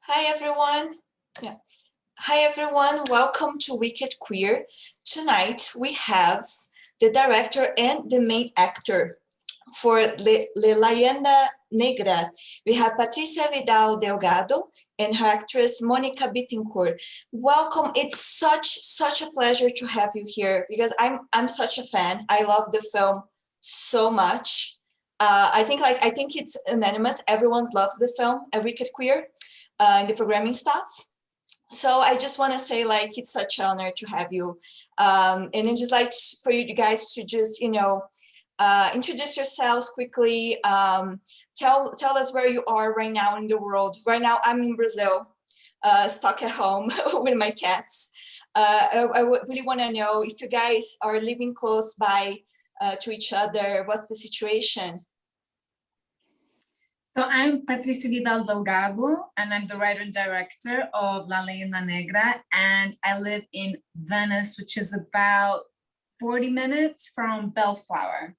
Hi everyone. Yeah. Hi everyone. Welcome to Wicked Queer. Tonight we have the director and the main actor for La Leyenda Negra. We have Patricia Vidal Delgado and her actress Monica Bittencourt. Welcome. It's such a pleasure to have you here because I'm such a fan. I love the film so much. I think it's unanimous. Everyone loves the film, A Wicked Queer, in the programming staff. So I just want to say, like, it's such an honor to have you. And then just like for you guys to just, introduce yourselves quickly. Tell us where you are right now in the world. Right now, I'm in Brazil, stuck at home with my cats. I really want to know if you guys are living close by to each other. What's the situation? So I'm Patricia Vidal Delgado, and I'm the writer and director of La Leyenda Negra, and I live in Venice, which is about 40 minutes from Bellflower,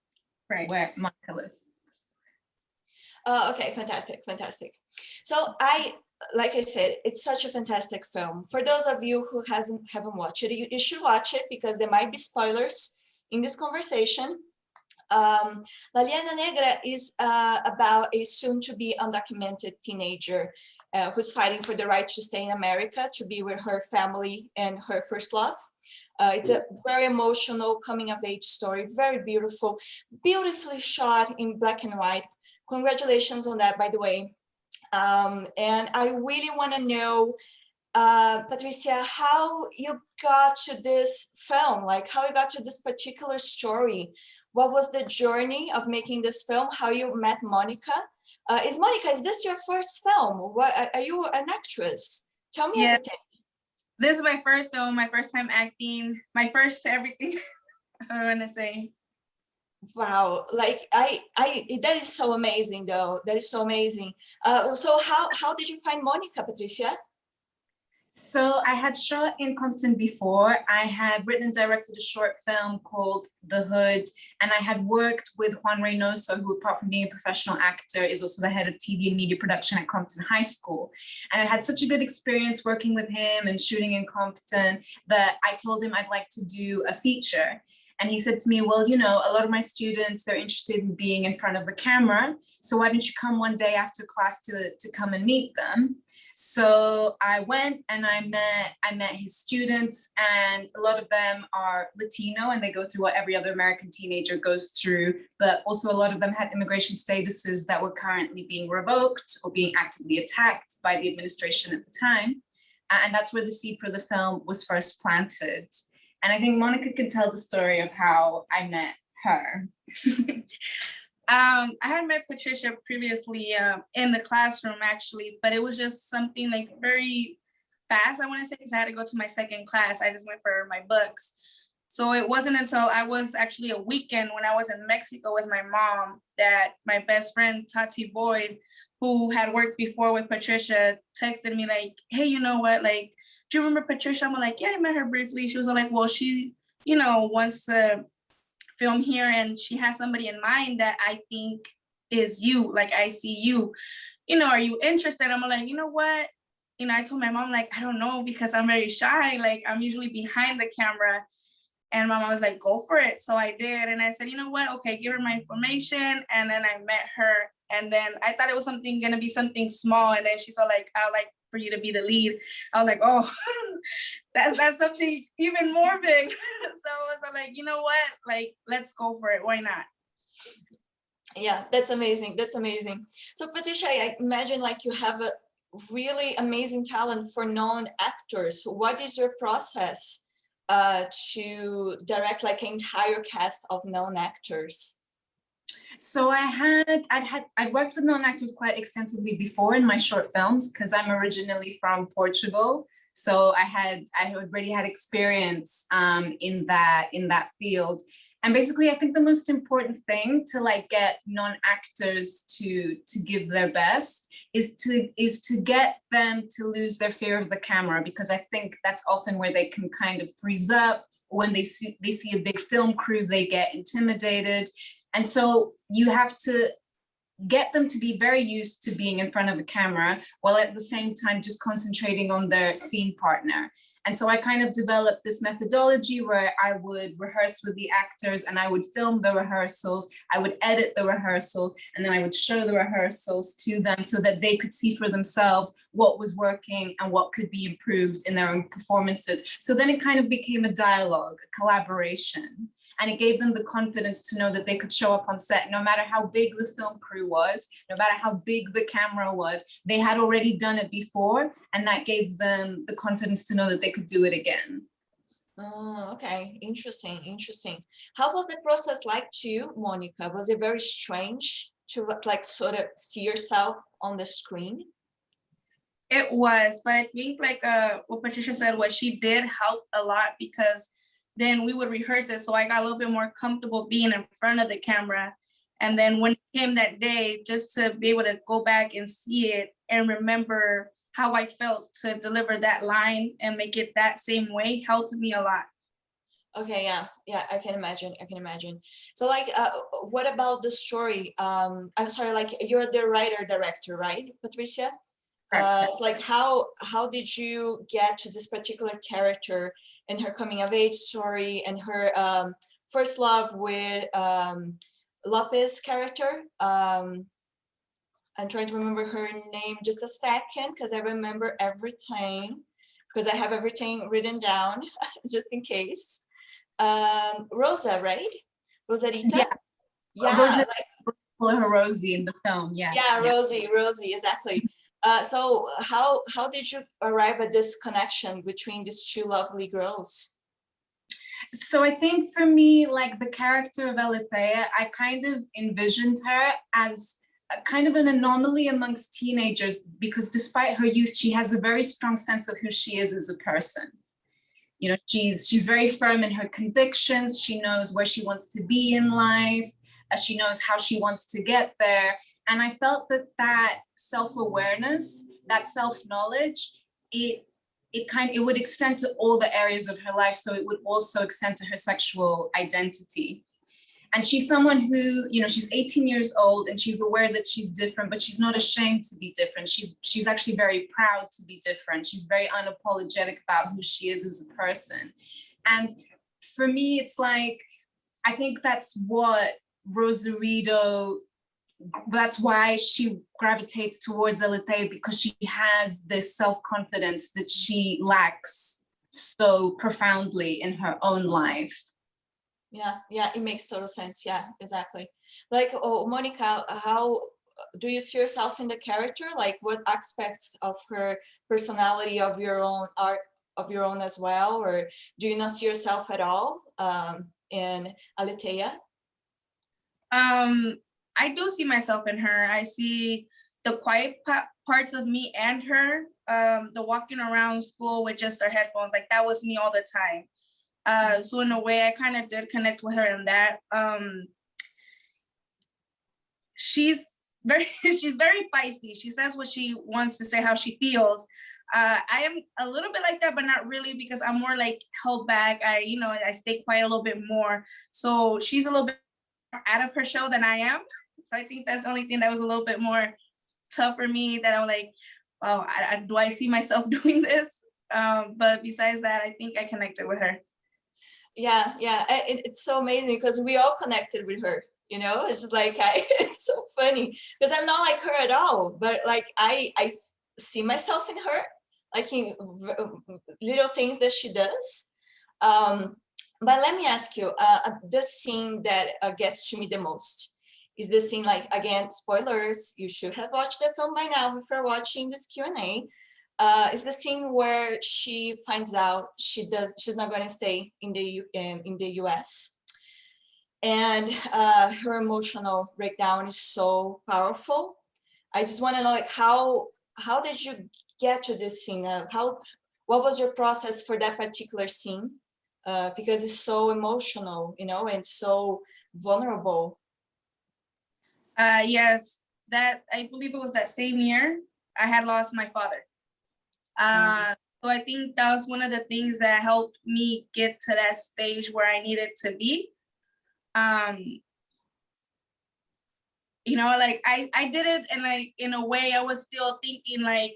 right, where Monica lives. Okay, fantastic. So like I said, it's such a fantastic film. For those of you who haven't watched it, you should watch it because there might be spoilers in this conversation. La Leyenda Negra is about a soon-to-be undocumented teenager who's fighting for the right to stay in America, to be with her family and her first love. It's a very emotional coming-of-age story, very beautiful, beautifully shot in black and white. Congratulations on that, by the way. And I really want to know, Patricia, how you got to this film, like how you got to this particular story. What was the journey of making this film? How you met Monica? Is this your first film? Are you an actress? Tell me everything. This is my first film, my first time acting, my first everything. I want to say. Wow, like that is so amazing, though. That is so amazing. So how did you find Monica, Patricia? So I had shot in Compton before. I had written and directed a short film called The Hood, and I had worked with Juan Reynoso, who apart from being a professional actor, is also the head of TV and media production at Compton High School. And I had such a good experience working with him and shooting in Compton that I told him I'd like to do a feature. And he said to me, well, you know, a lot of my students, they're interested in being in front of the camera. So why don't you come one day after class to come and meet them? So I went and I met his students, and a lot of them are Latino and they go through what every other American teenager goes through, but also a lot of them had immigration statuses that were currently being revoked or being actively attacked by the administration at the time. And that's where the seed for the film was first planted. And I think Monica can tell the story of how I met her. I had met Patricia previously in the classroom, actually, but it was just something like very fast, I want to say, because I had to go to my second class. I just went for my books. So it wasn't until I was actually a weekend when I was in Mexico with my mom that my best friend, Tati Boyd, who had worked before with Patricia, texted me like, hey, you know what, like, do you remember Patricia? I'm like, yeah, I met her briefly. She was like, well, she, wants to film here and she has somebody in mind that I think is you, like I see you, are you interested? I'm like, you know what? I told my mom, like, I don't know, because I'm very shy. Like, I'm usually behind the camera. And my mom was like, go for it. So I did. And I said, you know what? Okay, give her my information. And then I met her. And then I thought it was going to be something small. And then she's all like, I like for you to be the lead. I was like, oh, that's something even more big. So I was like, you know what? Like, let's go for it. Why not? Yeah, that's amazing. That's amazing. So Patricia, I imagine like you have a really amazing talent for known actors. What is your process to direct like an entire cast of known actors? So I'd worked with known actors quite extensively before in my short films because I'm originally from Portugal. So I already had experience in that field. And basically, I think the most important thing to like get non-actors to give their best is to get them to lose their fear of the camera, because I think that's often where they can kind of freeze up. When they see a big film crew, they get intimidated. And so you have to get them to be very used to being in front of the camera while at the same time just concentrating on their scene partner. And so I kind of developed this methodology where I would rehearse with the actors and I would film the rehearsals, I would edit the rehearsal, and then I would show the rehearsals to them so that they could see for themselves what was working and what could be improved in their own performances. So then it kind of became a dialogue, a collaboration. And it gave them the confidence to know that they could show up on set, no matter how big the film crew was, no matter how big the camera was, they had already done it before. And that gave them the confidence to know that they could do it again. Oh, okay. Interesting. Interesting. How was the process like to you, Monica? Was it very strange to like sort of see yourself on the screen? It was, but I think like what Patricia said, what she did helped a lot because then we would rehearse it. So I got a little bit more comfortable being in front of the camera. And then when it came that day, just to be able to go back and see it and remember how I felt to deliver that line and make it that same way helped me a lot. Okay, yeah, I can imagine. I can imagine. So like, what about the story? I'm sorry, like you're the writer director, right, Patricia? Correct. Like how did you get to this particular character and her coming of age story and her first love with Lopez character? I'm trying to remember her name just a second because I remember everything because I have everything written down just in case. Rosa, right? Rosarita? Yeah, Rosa, like, her Rosie in the film, yeah, yeah. Rosie, exactly. So how did you arrive at this connection between these two lovely girls? So I think for me, like the character of Alethea, I kind of envisioned her as a kind of an anomaly amongst teenagers because despite her youth, she has a very strong sense of who she is as a person. You know, she's very firm in her convictions. She knows where she wants to be in life. She knows how she wants to get there. And I felt that self-awareness, that self-knowledge, it would extend to all the areas of her life. So it would also extend to her sexual identity. And she's someone who, you know, she's 18 years old and she's aware that she's different, but she's not ashamed to be different. She's actually very proud to be different. She's very unapologetic about who she is as a person. And for me, it's like, I think that's what Rosarito, that's why she gravitates towards Alethea, because she has this self-confidence that she lacks so profoundly in her own life. Yeah, it makes total sense. Yeah, exactly. Like, oh, Monica, how do you see yourself in the character? Like, what aspects of her personality of your own art of your own as well, or do you not see yourself at all in Alethea? I do see myself in her. I see the quiet parts of me and her. The walking around school with just her headphones, like that was me all the time. So in a way, I kind of did connect with her in that. She's very feisty. She says what she wants to say, how she feels. I am a little bit like that, but not really, because I'm more like held back. I stay quiet a little bit more. So she's a little bit more out of her shell than I am. So I think that's the only thing that was a little bit more tough for me, that I'm like, oh, do I see myself doing this? But besides that, I think I connected with her. Yeah, it's so amazing because we all connected with her, you know. It's just like it's so funny because I'm not like her at all, but like I see myself in her, like in little things that she does. But let me ask you, the scene that gets to me the most is the scene, like, again, spoilers, you should have watched the film by now if you're watching this Q&A. Is the scene where she finds out she's not going to stay in the US, and her emotional breakdown is so powerful. I just want to know, like, how did you get to this scene? What was your process for that particular scene? Because it's so emotional, you know, and so vulnerable. Yes, that I believe it was that same year I had lost my father. So I think that was one of the things that helped me get to that stage where I needed to be. You know, like I did it, and like in a way I was still thinking like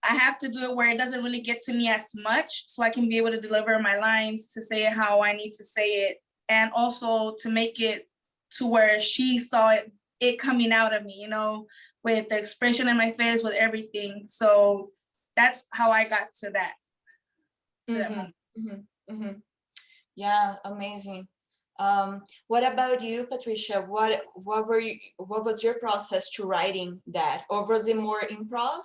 I have to do it where it doesn't really get to me as much, so I can be able to deliver my lines, to say it how I need to say it, and also to make it to where she saw it coming out of me, you know, with the expression in my face, with everything. So that's how I got to that. Moment. Yeah, amazing. What about you, Patricia? What was your process to writing that, or was it more improv?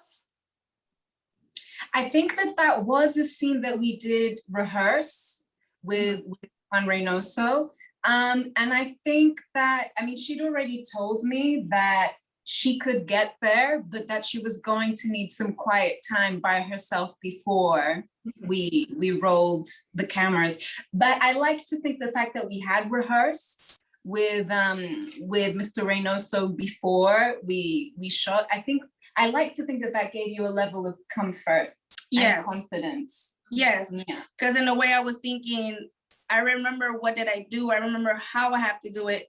I think that was a scene that we did rehearse with Juan Reynoso. And I think that, I mean, she'd already told me that she could get there, but that she was going to need some quiet time by herself before we rolled the cameras. But I like to think the fact that we had rehearsed with Mr. Reynoso before we shot, I like to think that gave you a level of comfort and confidence. Yes, yeah. Because in a way I was thinking, I remember what did I do? I remember how I have to do it.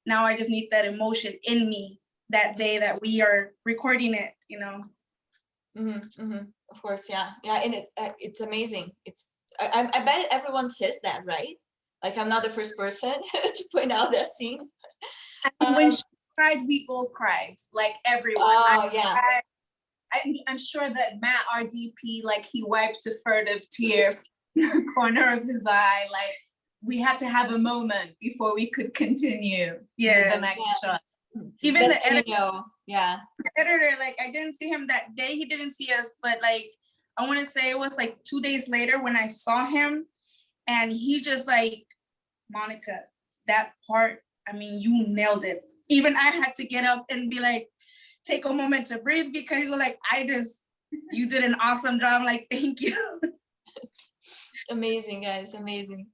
Now I just need that emotion in me that day that we are recording it, you know. Of course, yeah, and it's amazing. I bet everyone says that, right? Like, I'm not the first person to point out that scene. When she cried, we all cried, like everyone. Oh, yeah. I'm sure that Matt, our DP, like he wiped a furtive tear from the corner of his eye. Like, we had to have a moment before we could continue with the next shot. Even the editor, the editor, like I didn't see him that day. He didn't see us, but like I want to say it was like 2 days later when I saw him, and he just like, Monica, that part, I mean, you nailed it. Even I had to get up and be like, take a moment to breathe, because he's like, you did an awesome job. Like, thank you. Amazing, guys, amazing.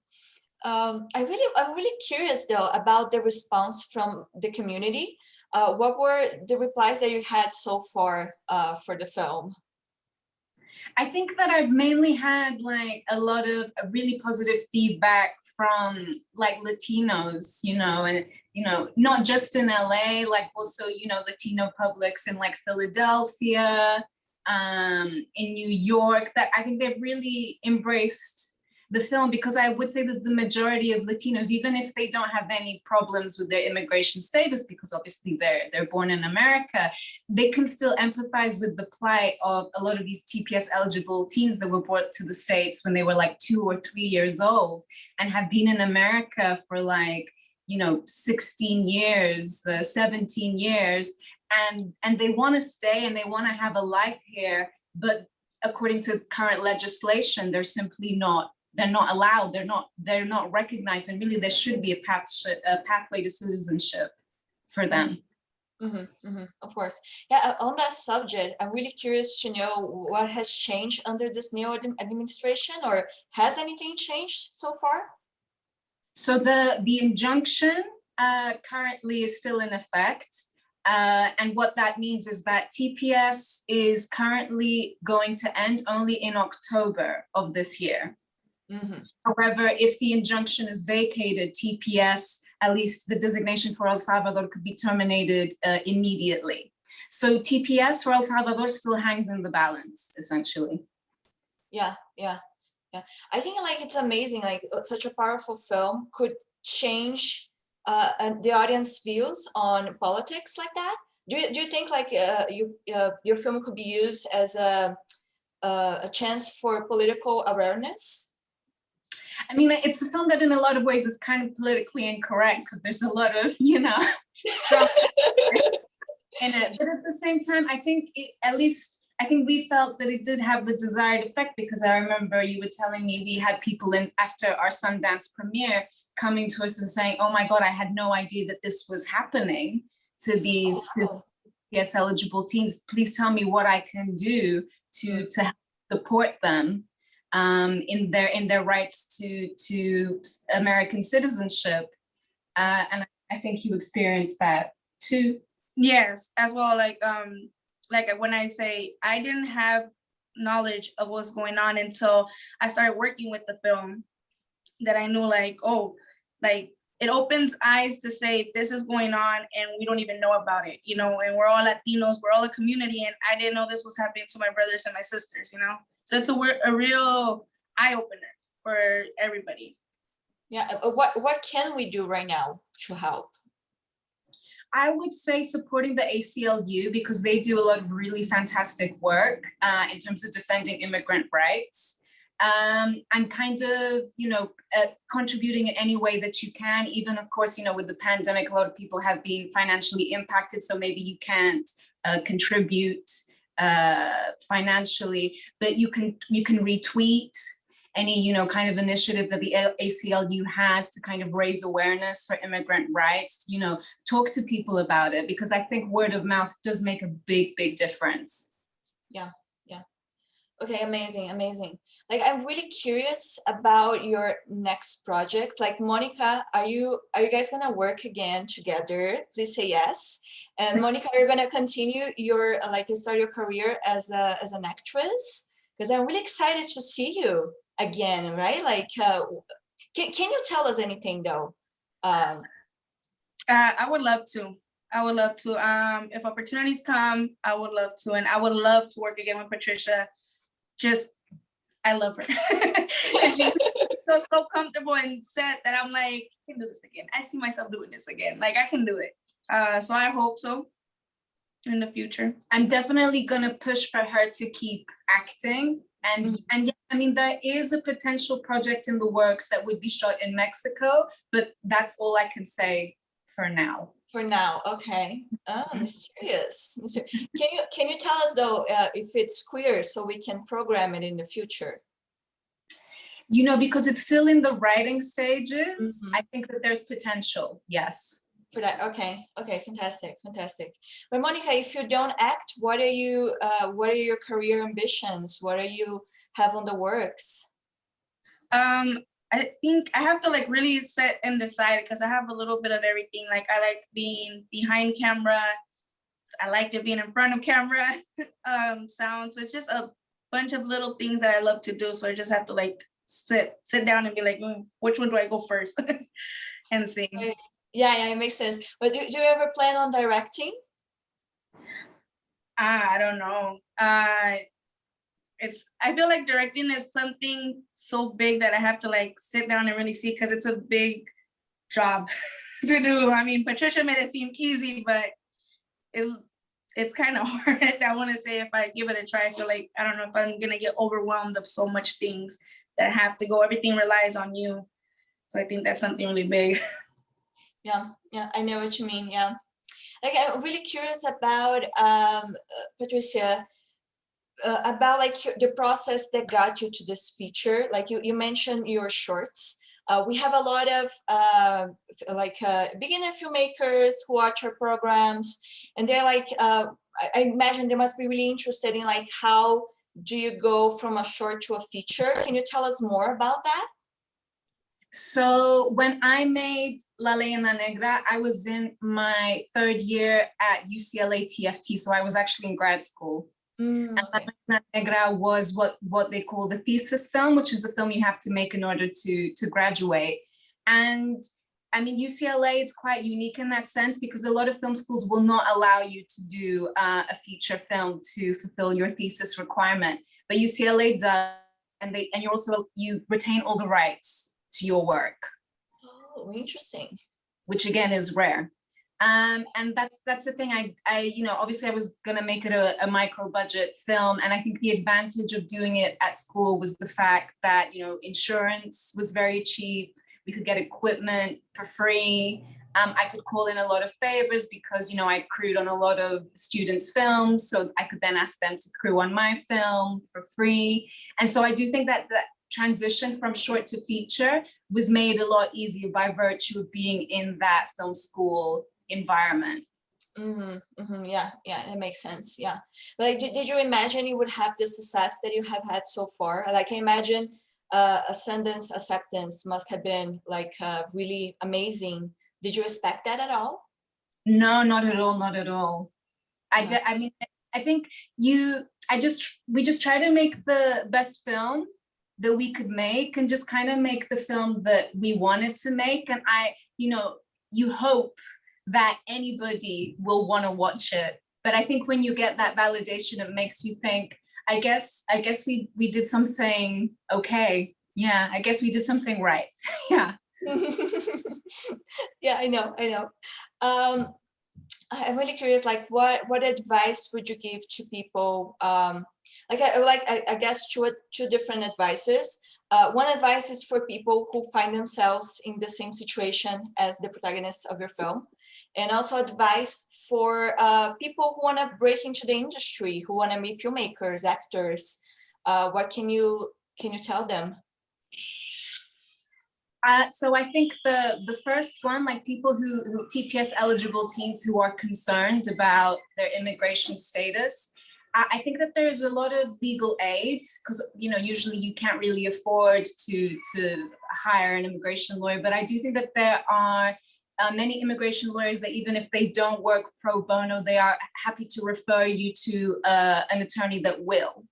I'm really curious though about the response from the community. What were the replies that you had so far for the film? I think that I've mainly had like a lot of really positive feedback from like Latinos, you know, and, you know, not just in LA, like also, you know, Latino publics in like Philadelphia, in New York, that I think they've really embraced the film, because I would say that the majority of Latinos, even if they don't have any problems with their immigration status, because obviously they're born in America, they can still empathize with the plight of a lot of these TPS eligible teens that were brought to the States when they were like 2 or 3 years old and have been in America for like, you know, 16 years, 17 years, and they want to stay and they want to have a life here, but according to current legislation, they're not allowed, they're not recognized, and really there should be a pathway to citizenship for them. Of course. Yeah, on that subject, I'm really curious to know what has changed under this new administration, or has anything changed so far? So the injunction currently is still in effect. And what that means is that TPS is currently going to end only in October of this year. However, if the injunction is vacated, TPS, at least the designation for El Salvador, could be terminated immediately. So TPS for El Salvador still hangs in the balance, essentially. Yeah. I think like it's amazing, like such a powerful film could change the audience views on politics like that. Do you think like your film could be used as a chance for political awareness? I mean, it's a film that in a lot of ways is kind of politically incorrect, because there's a lot of, you know, strong in it. But at the same time, I think I think we felt that it did have the desired effect, because I remember you were telling me we had people in after our Sundance premiere coming to us and saying, oh my God, I had no idea that this was happening to these TPS eligible teens. Please tell me what I can do to help support them in their rights to American citizenship. And I think you experienced that too. Yes, as well. Like when I say I didn't have knowledge of what's going on until I started working with the film, that I knew like, oh, like it opens eyes to say this is going on and we don't even know about it, you know, and we're all Latinos, we're all a community, and I didn't know this was happening to my brothers and my sisters, you know? So it's a real eye opener for everybody. Yeah, what can we do right now to help? I would say supporting the ACLU because they do a lot of really fantastic work in terms of defending immigrant rights. And kind of, you know, contributing in any way that you can, even of course, you know, with the pandemic, a lot of people have been financially impacted. So maybe you can't contribute financially, but you can retweet any, you know, kind of initiative that the ACLU has to kind of raise awareness for immigrant rights, you know, talk to people about it, because I think word of mouth does make a big, big difference. Yeah, yeah. Okay, amazing, amazing. Like, I'm really curious about your next project. Like, Monica, are you guys gonna work again together? Please say yes. And Monica, are you gonna continue your start your career as an actress? Because I'm really excited to see you again, right? Like, can you tell us anything though? I would love to. I would love to. If opportunities come, I would love to, and I would love to work again with Patricia. Just, I love her. And she's so comfortable and set that I'm like, I can do this again. I see myself doing this again. Like, I can do it. So I hope so in the future. I'm definitely gonna push for her to keep acting. And yeah, I mean, there is a potential project in the works that would be shot in Mexico, but that's all I can say for now. For now, okay. Oh, mysterious. Can you tell us though if it's queer so we can program it in the future? You know, because it's still in the writing stages, I think that there's potential, yes. For that, okay, fantastic. But Monica, if you don't act, what are your career ambitions? What are you have on the works? I think I have to like really sit and decide because I have a little bit of everything. Like, I like being behind camera. I like to being in front of camera, sound. So it's just a bunch of little things that I love to do. So I just have to like sit down and be like, which one do I go first and see. Yeah, it makes sense. But do you ever plan on directing? I don't know. I feel like directing is something so big that I have to like sit down and really see, because it's a big job to do. I mean, Patricia made it seem easy, but it's kind of hard. I want to say if I give it a try, I feel like, I don't know if I'm gonna get overwhelmed of so much things that have to go. Everything relies on you. So I think that's something really big. Yeah, I know what you mean. Yeah, like, I'm really curious about Patricia, about like the process that got you to this feature. Like, you mentioned your shorts. We have a lot of beginner filmmakers who watch our programs, and they're like, I imagine they must be really interested in like, how do you go from a short to a feature? Can you tell us more about that? So when I made La Leyenda Negra, I was in my 3rd year at UCLA TFT. So I was actually in grad school. And La Leyenda Negra was what they call the thesis film, which is the film you have to make in order to graduate. And I mean, UCLA, it's quite unique in that sense, because a lot of film schools will not allow you to do a feature film to fulfill your thesis requirement. But UCLA does, and you retain all the rights to your work. Oh, interesting. Which again is rare. And that's the thing. I you know, obviously I was gonna make it a micro budget film, and I think the advantage of doing it at school was the fact that, you know, insurance was very cheap. We could get equipment for free. I could call in a lot of favors because, you know, I crewed on a lot of students' films, so I could then ask them to crew on my film for free. And so I do think that transition from short to feature was made a lot easier by virtue of being in that film school environment. Yeah, it makes sense. Yeah, but like, did you imagine you would have the success that you have had so far? Like, I imagine Sundance acceptance must have been like really amazing. Did you expect that at all? No, not at all, not at all. Yeah. I think we just try to make the best film. that we could make and just kind of make the film that we wanted to make. And you hope that anybody will want to watch it. But I think when you get that validation, it makes you think, I guess we did something okay. Yeah, I guess we did something right. Yeah. Yeah, I know. I'm really curious, like what advice would you give to people? I guess two different advices. One advice is for people who find themselves in the same situation as the protagonists of your film, and also advice for people who want to break into the industry, who want to be filmmakers, actors. What can you tell them? So I think the first one, like people who TPS eligible teens who are concerned about their immigration status, I think that there's a lot of legal aid because usually you can't really afford to hire an immigration lawyer. But I do think that there are many immigration lawyers that even if they don't work pro bono, they are happy to refer you to an attorney that will.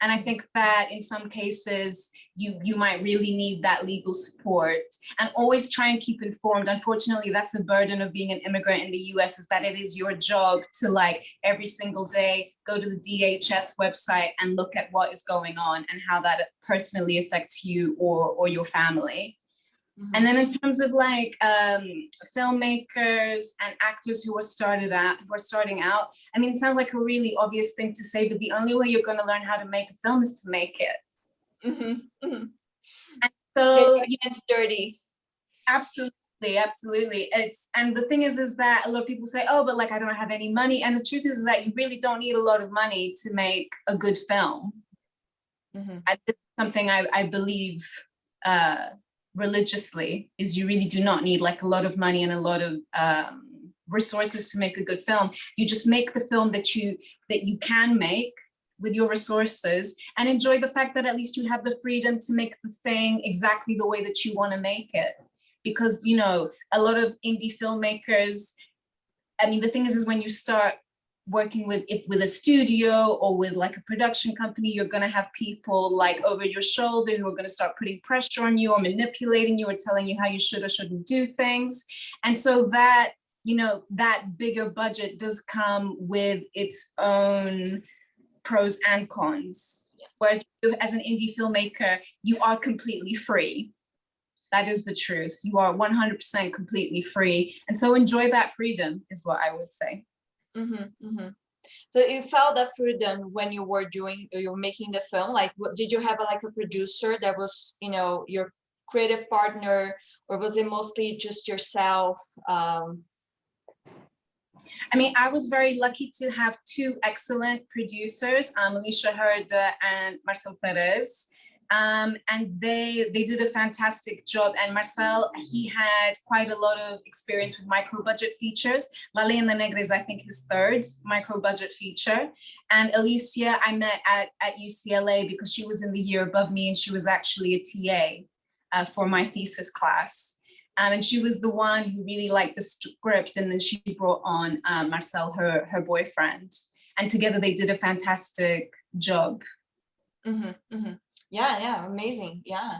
And I think that in some cases, you might really need that legal support, and always try and keep informed. Unfortunately, that's a burden of being an immigrant in the US, is that it is your job to every single day go to the DHS website and look at what is going on and how that personally affects you or your family. Mm-hmm. And then in terms of filmmakers and actors who are starting out, I mean, it sounds like a really obvious thing to say, but the only way you're going to learn how to make a film is to make it. Mm-hmm. Mm-hmm. And so it's dirty. Absolutely. And the thing is that a lot of people say, oh, but I don't have any money. And the truth is that you really don't need a lot of money to make a good film. Mm-hmm. It's something I believe religiously, is you really do not need a lot of money and a lot of resources to make a good film. You just make the film that you can make with your resources, and enjoy the fact that at least you have the freedom to make the thing exactly the way that you want to make it. Because a lot of indie filmmakers, I mean, the thing is when you start working with a studio or with a production company, you're going to have people over your shoulder who are going to start putting pressure on you or manipulating you or telling you how you should or shouldn't do things. And so that, that bigger budget does come with its own pros and cons. Whereas as an indie filmmaker, you are completely free. That is the truth. You are 100% completely free. And so enjoy that freedom is what I would say. Mm-hmm, mm-hmm. So you felt that freedom when you were making the film? Did you have a producer that was, your creative partner, or was it mostly just yourself? I mean, I was very lucky to have two excellent producers, Alicia Herda and Marcel Perez. And they did a fantastic job. And Marcel, he had quite a lot of experience with micro budget features. La Leyenda Negra is, I think, his third micro budget feature. And Alicia, I met at UCLA because she was in the year above me, and she was actually a TA for my thesis class. And she was the one who really liked the script. And then she brought on Marcel, her boyfriend. And together they did a fantastic job. Mm-hmm, mm-hmm. Yeah, amazing. Yeah.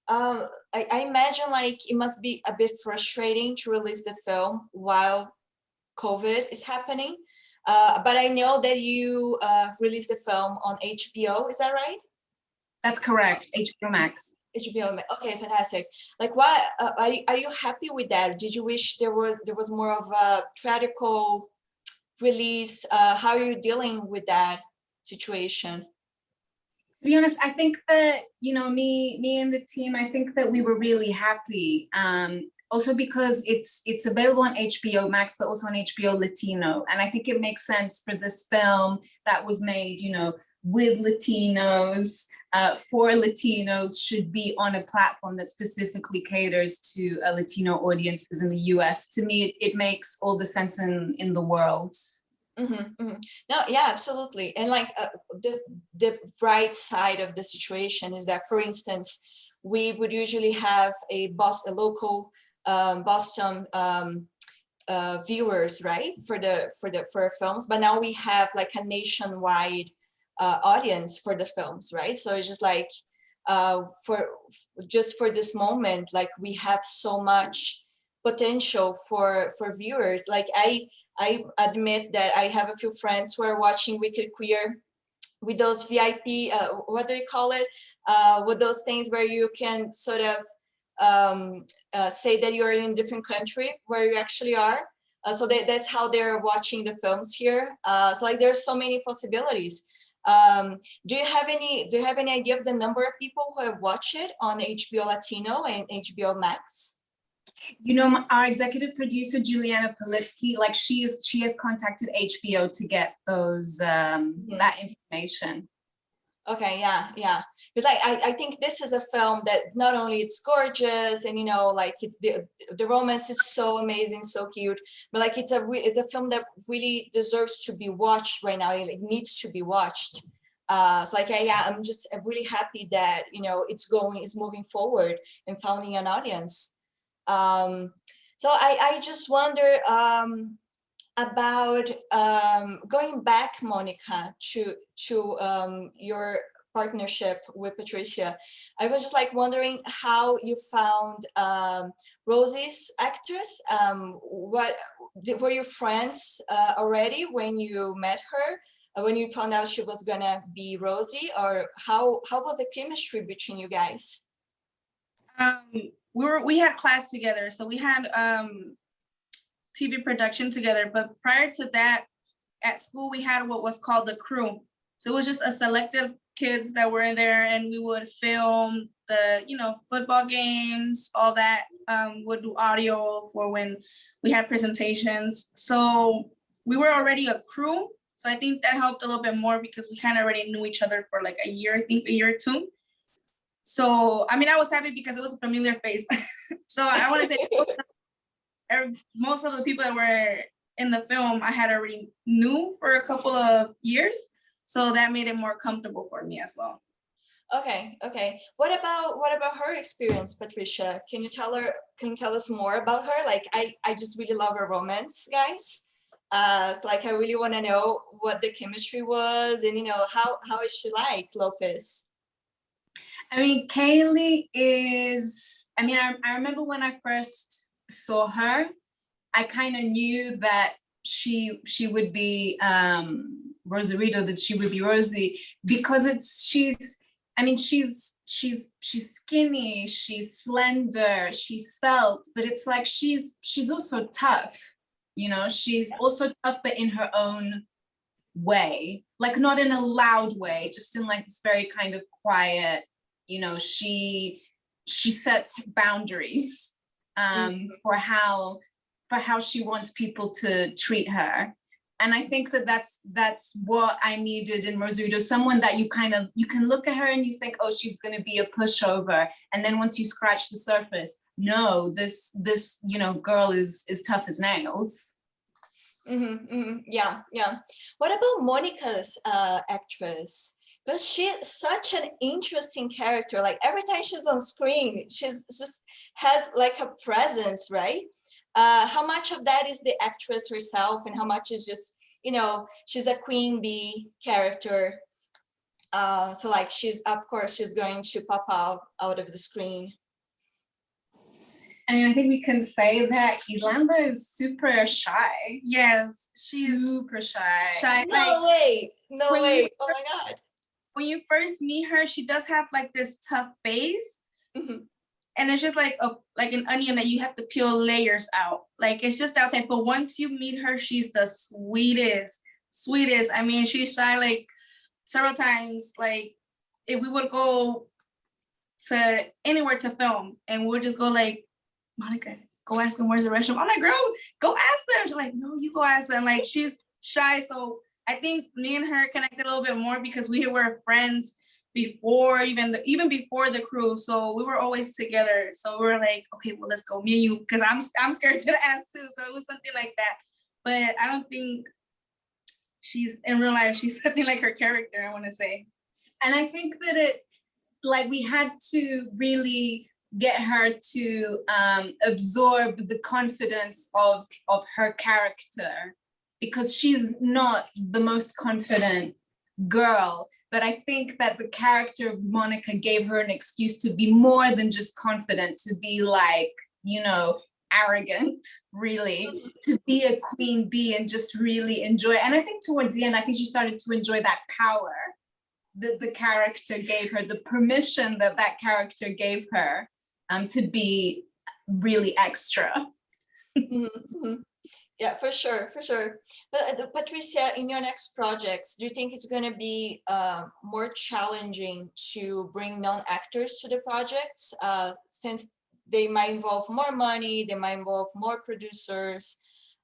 I imagine it must be a bit frustrating to release the film while COVID is happening. But I know that you released the film on HBO, is that right? That's correct, HBO Max. HBO Max. Okay, fantastic. Why are you happy with that? Did you wish there was more of a theatrical release? How are you dealing with that situation? To be honest, I think that, me and the team, I think that we were really happy. Also because it's available on HBO Max, but also on HBO Latino. And I think it makes sense for this film that was made, with Latinos, for Latinos, should be on a platform that specifically caters to Latino audiences in the US. To me, it makes all the sense in the world. Mm-hmm, mm-hmm. No, yeah, absolutely. And the bright side of the situation is that, for instance, we would usually have a local Boston viewers, right, for films, but now we have a nationwide audience for the films, right? So it's just just for this moment. Like we have so much potential for viewers. Like I admit that I have a few friends who are watching Wicked Queer with those VIP, what do you call it? With those things where you can sort of say that you're in a different country where you actually are. So that's how they're watching the films here. So like there's so many possibilities. Do you have any idea of the number of people who have watched it on HBO Latino and HBO Max? You know, our executive producer, Juliana Politsky, like she has contacted HBO to get those, that information. Okay, yeah. Because I think this is a film that not only it's gorgeous and, you know, like the romance is so amazing, so cute, but like it's a film that really deserves to be watched right now. It needs to be watched. So like, I'm really happy that, you know, it's moving forward and finding an audience. So I just wonder about going back, Monica, to your partnership with Patricia. I was just like wondering how you found Rosie's actress. Were you friends already when you met her? When you found out she was gonna be Rosie, or how was the chemistry between you guys? We had class together, so we had TV production together. But prior to that, at school we had what was called the crew. So it was just a selective kids that were in there, and we would film the, you know, football games, all that. Would do audio for when we had presentations. So we were already a crew. So I think that helped a little bit more because we kind of already knew each other for like a year, I think a year or two. So, I mean, I was happy because it was a familiar face. So I want to say most of the people that were in the film, I had already knew for a couple of years. So that made it more comfortable for me as well. Okay. What about her experience, Patricia? Can you tell us more about her? Like, I just really love her romance, guys. So like, I really want to know what the chemistry was, and, you know, how is she like, Lopez? I mean, Kaylee is, I mean, I remember when I first saw her, I kind of knew that she would be Rosarito, that she would be Rosie, because she's skinny, she's slender, she's svelte, but it's like she's also tough, you know, she's also tough, but in her own way, like not in a loud way, just in like this very kind of quiet, you know, she sets boundaries for how she wants people to treat her. And I think that that's what I needed in Rosarito, someone that you can look at her and you think, oh, she's going to be a pushover. And then once you scratch the surface, no, this you know, girl is tough as nails. Yeah. What about Monica's actress? Because she's such an interesting character. Like every time she's on screen, she's just has like a presence, right? How much of that is the actress herself, and how much is just, you know, she's a queen bee character. So like she's going to pop out of the screen. I mean, I think we can say that Yolanda is super shy. Yes, she's super shy. No way. Oh my God. When you first meet her, she does have like this tough face. Mm-hmm. And it's just like an onion that you have to peel layers out. Like it's just outside. But once you meet her, she's the sweetest. I mean, she's shy like several times. Like if we would go to anywhere to film and we'll just go like, Monica, go ask them where's the restroom. I'm like, girl, go ask them. She's like, no, you go ask them. Like she's shy. So I think me and her connected a little bit more because we were friends before even before the crew. So we were always together. So we were like, okay, well, let's go, me and you, because I'm scared to ask too. So it was something like that. But I don't think she's in real life, she's nothing like her character, I want to say. And I think that we had to really get her to absorb the confidence of her character, because she's not the most confident girl. but I think that the character of Monica gave her an excuse to be more than just confident, to be like, you know, arrogant, really, to be a queen bee and just really enjoy. And I think towards the end, I think she started to enjoy that power that the character gave her, the permission that that character gave her to be really extra. Yeah, for sure, for sure. But Patricia, in your next projects, do you think it's going to be more challenging to bring non-actors to the projects, since they might involve more money, they might involve more producers?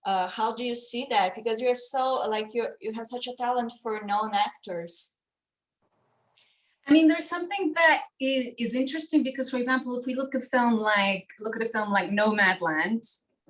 How do you see that? Because you're so, like, you have such a talent for non-actors. I mean, there's something that is interesting because, for example, if we look at a film like Nomadland,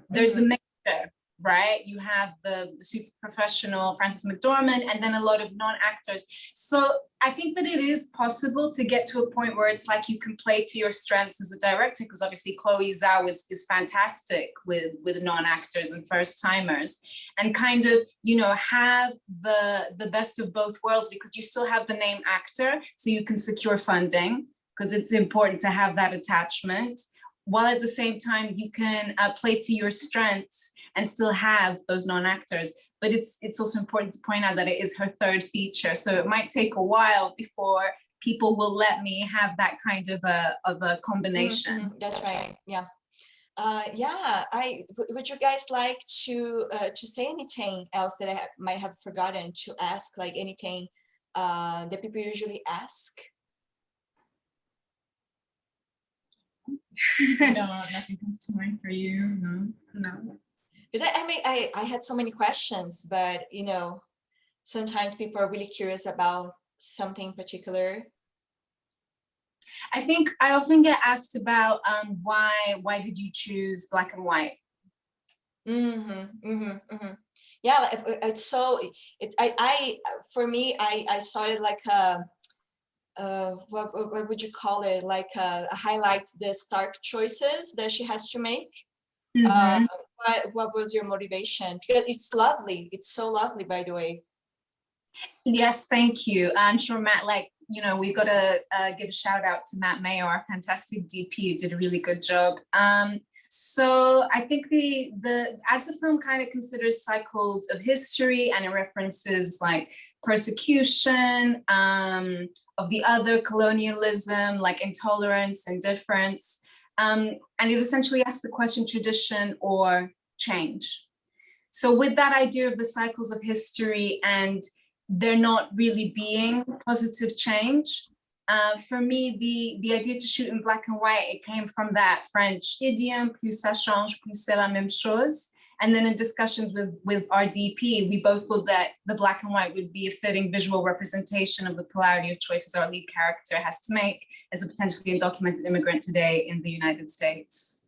there's a mixture, right? You have the super professional Frances McDormand and then a lot of non-actors. So I think that it is possible to get to a point where it's like you can play to your strengths as a director, because obviously Chloe Zhao is fantastic with non-actors and first timers, and kind of, you know, have the best of both worlds, because you still have the name actor, so you can secure funding, because it's important to have that attachment, while at the same time you can play to your strengths and still have those non-actors. But it's also important to point out that it is her third feature, so it might take a while before people will let me have that kind of a combination. That's right. Yeah. Yeah. Would you guys like to say anything else that I might have forgotten to ask? Like anything that people usually ask? No, nothing comes to mind for you. No. Because I mean, I had so many questions, but you know, sometimes people are really curious about something particular. I think I often get asked about why did you choose black and white? Yeah, it's so for me, I saw it like what would you call it? Like highlight the stark choices that she has to make. What was your motivation? Because it's lovely. It's so lovely, by the way. Yes, thank you. I'm sure Matt, like, you know, we've got to give a shout out to Matt Mayo, our fantastic DP, who did a really good job. So I think as the film kind of considers cycles of history, and it references like persecution of the other, colonialism, like intolerance, indifference, and it essentially asks the question, tradition or change. So with that idea of the cycles of history and there not really being positive change, for me, the idea to shoot in black and white, it came from that French idiom, plus ça change, plus c'est la même chose. And then in discussions with our DP, we both thought that the black and white would be a fitting visual representation of the polarity of choices our lead character has to make as a potentially undocumented immigrant today in the United States.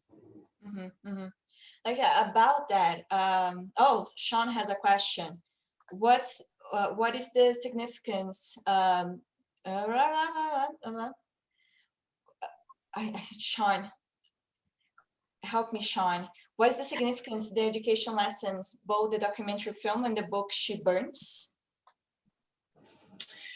Like about that, oh, Sean has a question. What is the significance? Sean, help me, Sean. What is the significance of the education lessons, both the documentary film and the book She Burns?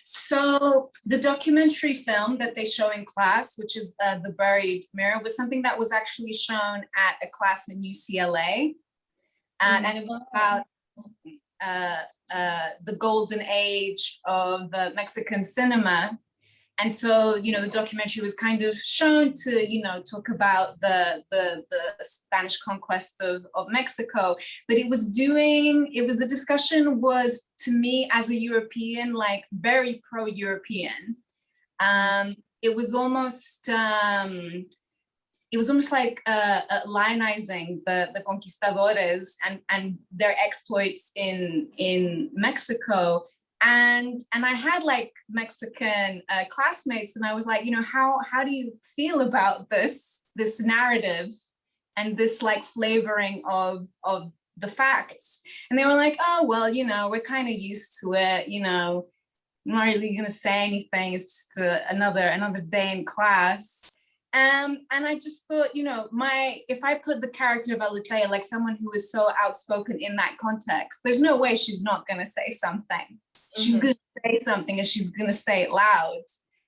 So the documentary film that they show in class, which is The Buried Mirror, was something that was actually shown at a class in UCLA. And it was about the golden age of Mexican cinema. And so, you know, the documentary was kind of shown to, you know, talk about the Spanish conquest of Mexico, but the discussion was, to me as a European, like very pro-European. It was almost like lionizing the conquistadores and their exploits in Mexico. And I had like Mexican classmates, and I was like, you know, how do you feel about this narrative and this like flavoring of the facts? And they were like, oh, well, you know, we're kind of used to it, you know, I'm not really gonna say anything, it's just another day in class. And I just thought, you know, if I put the character of Alethea, like someone who is so outspoken in that context, there's no way she's not gonna say something. She's gonna say something and she's going to say it loud.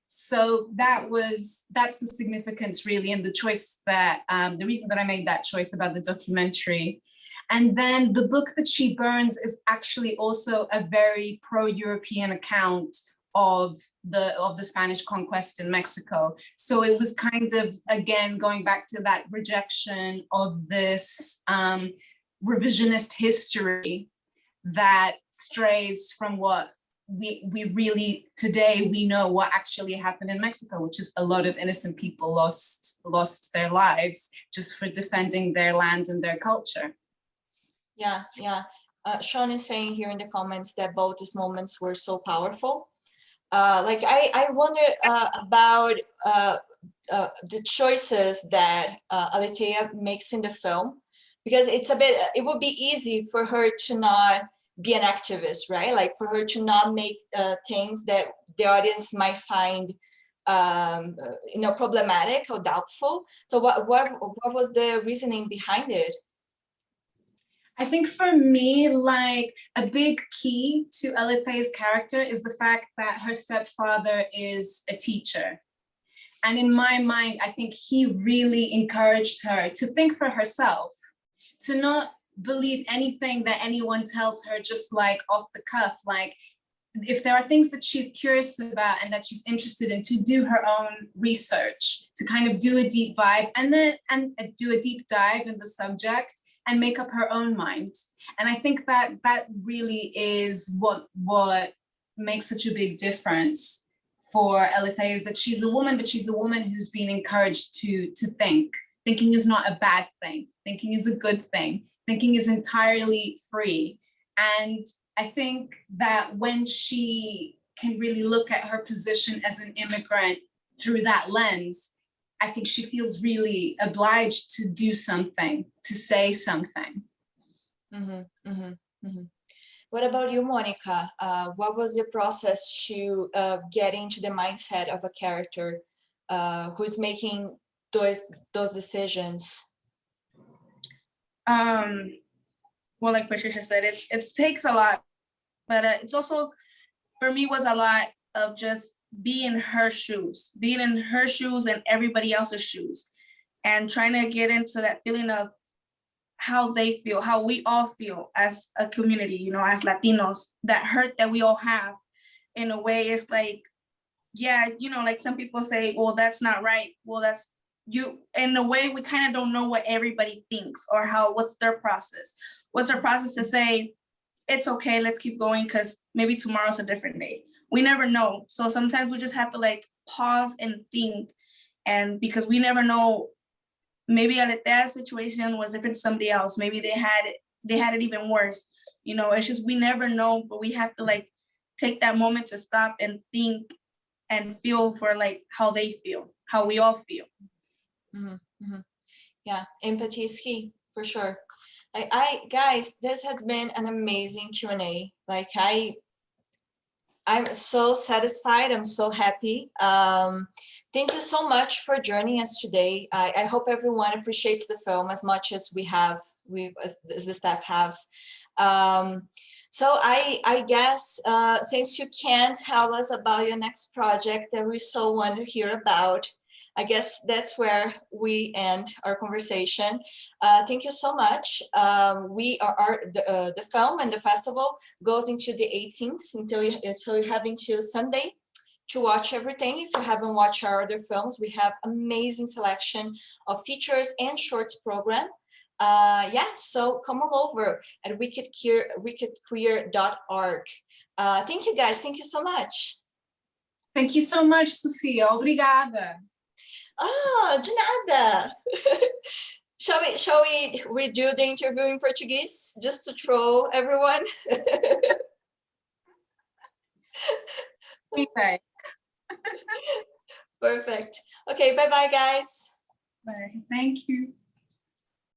So that's the significance really, and the choice that, the reason that I made that choice about the documentary. And then the book that she burns is actually also a very pro-European account of the Spanish conquest in Mexico. So it was kind of, again, going back to that rejection of this revisionist history that strays from what we really, today we know what actually happened in Mexico, which is a lot of innocent people lost their lives just for defending their land and their culture. Yeah, yeah. Sean is saying here in the comments that both these moments were so powerful. Like I wonder about the choices that Aletheia makes in the film, because it's a bit, it would be easy for her to not be an activist, right? Like for her to not make things that the audience might find problematic or doubtful. So what was the reasoning behind it? I think for me, like a big key to Aletheia's character is the fact that her stepfather is a teacher. And in my mind, I think he really encouraged her to think for herself, to not believe anything that anyone tells her just like off the cuff. Like if there are things that she's curious about and that she's interested in, to do her own research, to kind of do a deep dive and do a deep dive in the subject and make up her own mind. And I think that that really is what makes such a big difference for Aletheia, is that she's a woman, but she's a woman who's been encouraged to think. Thinking is not a bad thing. Thinking is a good thing. Thinking is entirely free. And I think that when she can really look at her position as an immigrant through that lens, I think she feels really obliged to do something, to say something. Mm-hmm, mm-hmm, mm-hmm. What about you, Monica? What was your process to get into the mindset of a character who's making those decisions? Well, like Patricia said, it takes a lot, but it's also, for me, was a lot of just being in her shoes and everybody else's shoes, and trying to get into that feeling of how they feel, how we all feel as a community, you know, as Latinos, that hurt that we all have. In a way, it's like, yeah, you know, like some people say, well, that's not right. Well, that's you. In a way, we kind of don't know what everybody thinks or what's their process. What's their process to say, it's okay, let's keep going because maybe tomorrow's a different day. We never know. So sometimes we just have to like pause and think. And because we never know, maybe that situation was different to somebody else. Maybe they had it even worse. You know, it's just, we never know, but we have to like take that moment to stop and think and feel for like how they feel, how we all feel. Mm-hmm, mm-hmm. Yeah, empathy is key for sure. Like guys, this has been an amazing Q&A. Like I'm so satisfied. I'm so happy. Thank you so much for joining us today. I hope everyone appreciates the film as much as as the staff have. So I guess since you can't tell us about your next project that we so want to hear about, I guess that's where we end our conversation. Thank you so much. The film and the festival goes into the 18th, so you have until Sunday to watch everything. If you haven't watched our other films, we have amazing selection of features and shorts program. Yeah, so come on over at wickedqueer.org. Thank you guys. Thank you so much. Thank you so much, Sofia. Obrigada. Oh, de nada. Shall we redo the interview in Portuguese just to troll everyone? Okay. Perfect. Okay, bye-bye, guys. Bye. Thank you.